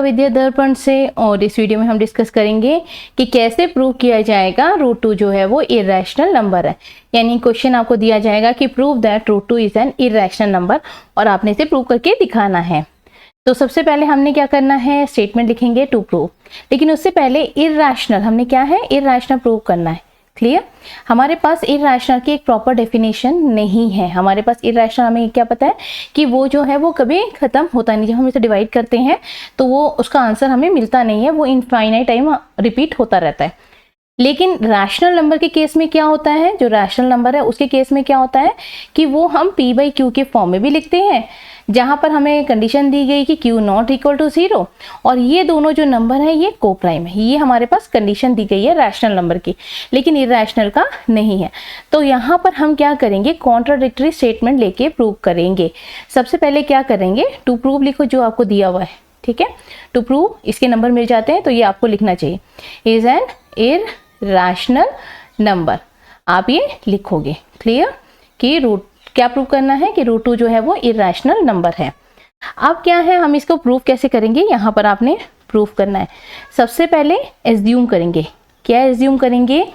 विद्या दर्पण से, और इस वीडियो में हम डिस्कस करेंगे कि कैसे प्रूव किया जाएगा √2 जो है वो इरेशनल नंबर है। यानी क्वेश्चन आपको दिया जाएगा कि prove that √2 is an irrational number, और आपने इसे प्रूव करके दिखाना है। तो सबसे पहले हमने क्या करना है, स्टेटमेंट लिखेंगे टू प्रूव। लेकिन उससे पहले इरेशनल हमने क्या है, इरेशनल प्रूव करना है। क्लियर? हमारे पास इरेशनल की एक प्रॉपर डेफिनेशन नहीं है। हमारे पास इरेशनल हमें क्या पता है कि वो जो है वो कभी खत्म होता नहीं। जब हम इसे डिवाइड करते हैं तो वो उसका आंसर हमें मिलता नहीं है, वो इनफाइनाइट टाइम रिपीट होता रहता है। लेकिन रैशनल नंबर के केस में क्या होता है, जो रैशनल नंबर है उसके केस में क्या होता है कि वो हम p/q के फॉर्म में भी लिखते हैं, जहां पर हमें कंडीशन दी गई कि q नॉट इक्वल टू 0, और ये दोनों जो नंबर है ये कोप्राइम है। ये हमारे पास कंडीशन दी गई है रैशनल नंबर की, लेकिन इरेशनल का नहीं है। तो यहाँ पर हम क्या करेंगे, कॉन्ट्राडिक्टरी स्टेटमेंट लेके प्रूव करेंगे। सबसे पहले क्या करेंगे, टू प्रूव लिखो जो आपको दिया हुआ है। ठीक है, टू प्रूव इसके नंबर मिल जाते हैं तो ये आपको लिखना चाहिए, इज एन इरेशनल नंबर। आप ये लिखोगे। क्लियर? कि क्या प्रूव करना है कि √2 जो है वो इरेशनल नंबर है। अब क्या है, हम इसको प्रूव कैसे करेंगे, यहाँ पर आपने प्रूव करना है। सबसे पहले एज्यूम करेंगे। क्या एज्यूम करेंगे,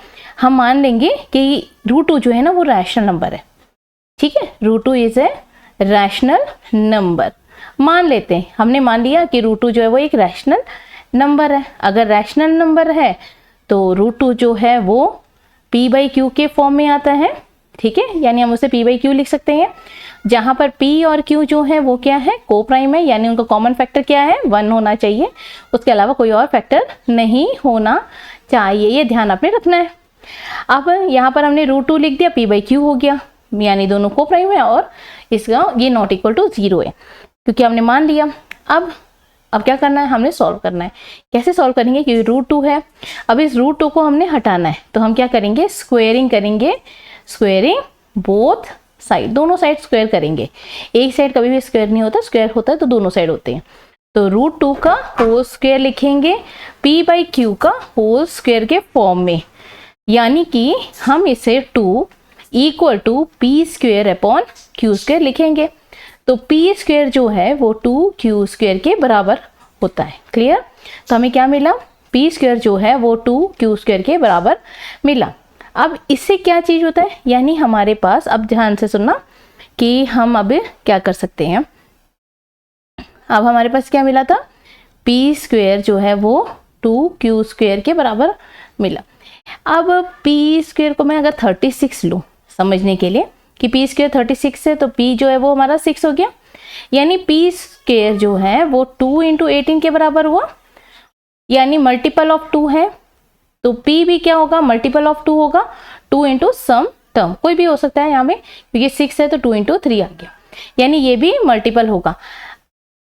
हम मान लेंगे कि √2 जो है ना वो रैशनल नंबर है। ठीक है, √2 इज ए रैशनल नंबर मान लेते हैं। हमने मान लिया कि √2 जो है वो एक रैशनल नंबर है। अगर रैशनल नंबर है तो √2 जो है वो p/q के फॉर्म में आता है। ठीक है, यानी हम उसे p/q लिख सकते हैं, जहां पर p और q जो है वो क्या है, कोप्राइम है। यानी उनका कॉमन फैक्टर क्या है, 1 होना चाहिए, उसके अलावा कोई और फैक्टर नहीं होना चाहिए। ये ध्यान आपने रखना है। अब यहाँ पर हमने √2 लिख दिया, p/q हो गया, यानी दोनों कोप्राइम है, और इसका ये नॉट इक्वल टू 0 है क्योंकि हमने मान लिया। अब क्या करना है, हमने सॉल्व करना है। कैसे सॉल्व करेंगे, क्योंकि √2 है। अब इस √2 को हमने हटाना है, तो हम क्या करेंगे, स्क्वेयरिंग करेंगे। स्क्वेयरिंग बोथ साइड, दोनों साइड स्क्वायर करेंगे। एक साइड कभी भी स्क्वायर नहीं होता, स्क्वायर होता है तो दोनों साइड होते हैं। तो √2 का होल स्क्वायर लिखेंगे p/q का होल स्क्वायर के फॉर्म में, यानी कि हम इसे 2 इक्वल टू p²/q² लिखेंगे। तो p² जो है वो 2q² के बराबर होता है। क्लियर? तो हमें क्या मिला, p² जो है वो 2q² के बराबर मिला। अब इससे क्या चीज होता है, यानी हमारे पास, अब ध्यान से सुनना कि हम अब क्या कर सकते हैं। अब हमारे पास क्या मिला था, p² जो है वो 2q² के बराबर मिला। अब p² को मैं अगर 36 लूँ समझने के लिए कि p² 36 है, तो p जो है वो हमारा 6 हो गया, यानी p² जो है वो 2 × 18 के बराबर हुआ, यानी मल्टीपल ऑफ 2 है। तो p भी क्या होगा, मल्टीपल ऑफ 2 होगा, 2 × सम टर्म, कोई भी हो सकता है यहाँ में, क्योंकि 6 है तो 2 × 3 आ गया, यानी ये भी मल्टीपल होगा।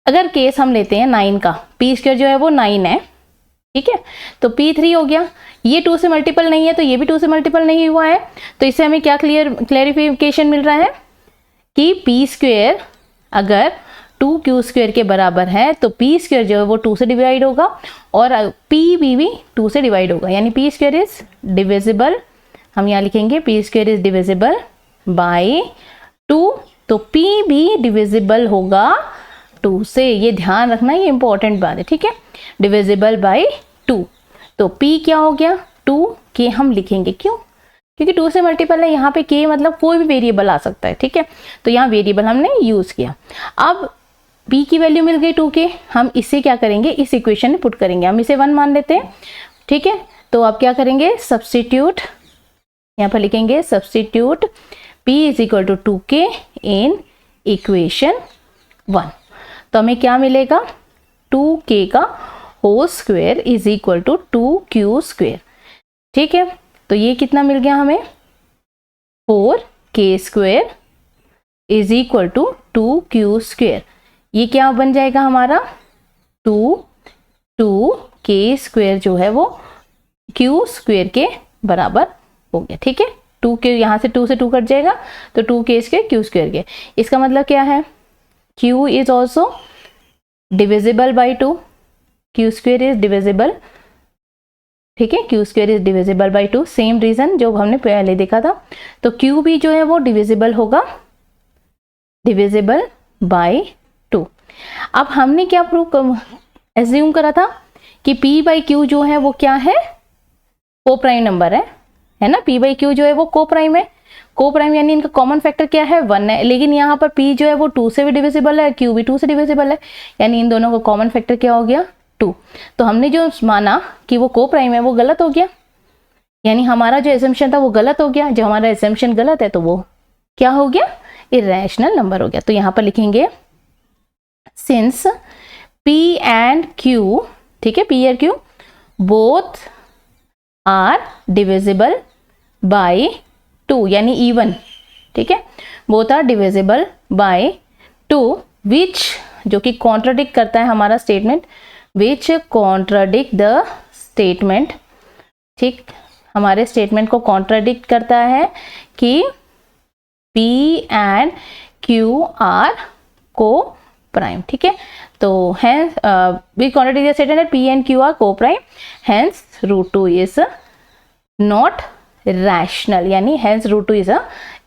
अगर केस हम लेते हैं 9 का, p² जो है वो 9 है। ठीक है, तो p3 हो गया, ये 2 से मल्टीपल नहीं है तो ये भी 2 से मल्टीपल नहीं हुआ है। तो इससे हमें क्या क्लैरिफिकेशन मिल रहा है कि p² अगर 2q² के बराबर है तो p² जो है वो 2 से डिवाइड होगा, और p भी 2 से डिवाइड होगा, यानी p² इज डिविजिबल। हम यहाँ लिखेंगे p² इज डिविजिबल बाय 2, तो p भी डिविजिबल होगा 2 से। ये ध्यान रखना, ये इंपॉर्टेंट बात है। ठीक है, डिविजिबल बाय 2, तो p क्या हो गया, 2k हम लिखेंगे। क्यों? क्योंकि 2 से मल्टीपल है, यहाँ पे k मतलब कोई भी वेरिएबल आ सकता है। ठीक है, तो यहाँ वेरिएबल हमने यूज किया। अब p की वैल्यू मिल गई 2k, हम इसे क्या करेंगे, इस इक्वेशन में पुट करेंगे। हम इसे 1 मान लेते हैं। ठीक है, तो आप क्या करेंगे, सब्स्टिट्यूट, यहाँ पर लिखेंगे substitute p = 2k in equation 1। तो हमें क्या मिलेगा, 2k का whole square is equal to 2q²। ठीक है, तो ये कितना मिल गया हमें, 4k² is equal to 2q²। ये क्या बन जाएगा हमारा, 2k² जो है वो q² के बराबर हो गया। ठीक है, 2k यहाँ से 2 से 2 कट जाएगा, तो 2k² q² के। इसका मतलब क्या है, q is also divisible by 2, q² is divisible. ठीक है, q² is divisible by 2, same reason जो हमने पहले देखा था। तो q भी जो है वो डिविजिबल होगा, डिविजिबल बाई 2। अब हमने क्या प्रूव एज्यूम करा था कि p बाई क्यू जो है वो क्या है, को प्राइम नंबर है ना। p बाई क्यू जो है वो को प्राइम है, को प्राइम यानी इनका कॉमन फैक्टर क्या है 1 है, लेकिन यहाँ पर p जो है वो 2 से भी डिविजिबल है, q भी 2 से डिविजिबल है, यानी इन दोनों का कॉमन फैक्टर क्या हो गया 2। तो हमने जो माना कि वो को प्राइम है वो गलत हो गया, यानी हमारा जो एजम्पशन था वो गलत हो गया। जब हमारा एजम्पशन गलत है तो वो क्या हो गया, इरेशनल नंबर हो गया। तो यहाँ पर लिखेंगे सिंस p एंड q, ठीक है, p और q both are divisible by 2 यानी इवन, ठीक है, both are divisible by 2 which, जो कि कॉन्ट्राडिक्ट करता है हमारा statement, which contradict the statement, ठीक, हमारे स्टेटमेंट को कॉन्ट्राडिक्ट करता है कि p and q are coprime, ठीक है। तो hence we contradict the statement p and q are coprime, hence √2 is not rational, यानी hence √2 is a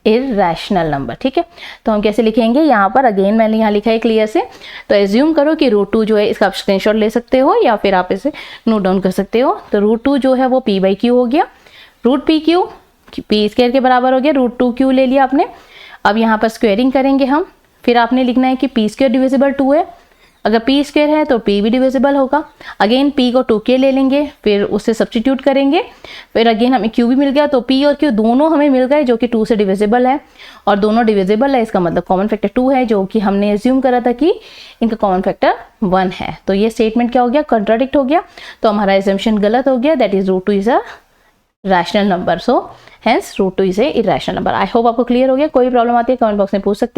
irrational number, ठीक है। तो हम कैसे लिखेंगे, यहाँ पर अगेन मैंने यहाँ लिखा है क्लियर से। तो एज्यूम करो कि √2 जो है, इसका आप स्क्रीनशॉट ले सकते हो या फिर आप इसे नोट डाउन कर सकते हो। तो √2 जो है वो p बाई क्यू हो गया, √p(q) p स्क्वायर के बराबर हो गया, √2q ले लिया आपने। अब यहाँ पर स्क्वेयरिंग करेंगे हम, फिर आपने लिखना है कि p स्क्वायर डिविजिबल 2 है, अगर p स्क्वायर है तो p भी डिविजिबल होगा। अगेन p को 2k ले लेंगे, फिर उससे सब्स्टिट्यूट करेंगे, फिर अगेन हमें q भी मिल गया। तो p और q दोनों हमें मिल गए जो कि 2 से डिविजिबल है, और दोनों डिविजिबल है, इसका मतलब कॉमन फैक्टर 2 है, जो कि हमने एज्यूम करा था कि इनका कॉमन फैक्टर 1 है। तो ये स्टेटमेंट क्या हो गया, कंट्राडिक्ट हो गया, तो हमारा एजम्पशन गलत हो गया, that is √2 is a rational number, so hence √2 is a irrational number. I hope आपको क्लियर हो गया। कोई प्रॉब्लम आती है कमेंट बॉक्स में पूछ सकते हैं।